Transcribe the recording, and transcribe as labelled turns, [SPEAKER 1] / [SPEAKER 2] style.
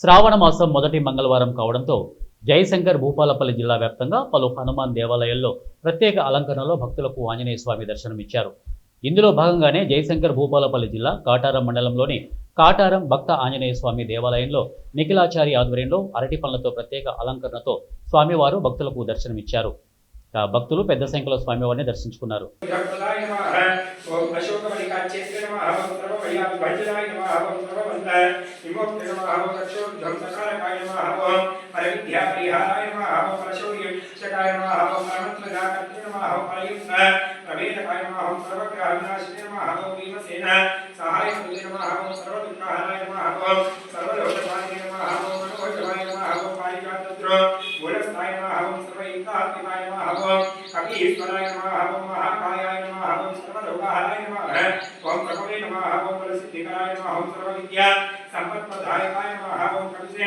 [SPEAKER 1] శ్రావణ మాసం మొదటి మంగళవారం కావడంతో జయశంకర్ భూపాలపల్లి జిల్లా వ్యాప్తంగా పలు హనుమాన్ దేవాలయాల్లో ప్రత్యేక అలంకరణలో భక్తులకు ఆంజనేయ స్వామి దర్శనమిచ్చారు. ఇందులో భాగంగానే జయశంకర్ భూపాలపల్లి జిల్లా కాటారం మండలంలోని కాటారం భక్త ఆంజనేయ స్వామి దేవాలయంలో నిఖిలాచారి ఆధ్వర్యంలో అరటి పండ్లతో ప్రత్యేక అలంకరణతో స్వామివారు భక్తులకు దర్శనమిచ్చారు. భక్తులు పెద్ద సంఖ్యలో స్వామివారిని దర్శించుకున్నారు.
[SPEAKER 2] ईश्वराय नमः ओम महाकायाय नमः ओम सर्वलोकाहाय नमः ओम प्रभवे नमः ओम बलसिद्धिकाय नमः ओम सर्वविद्या संपत्प्रदायकाय नमः ओम कविसे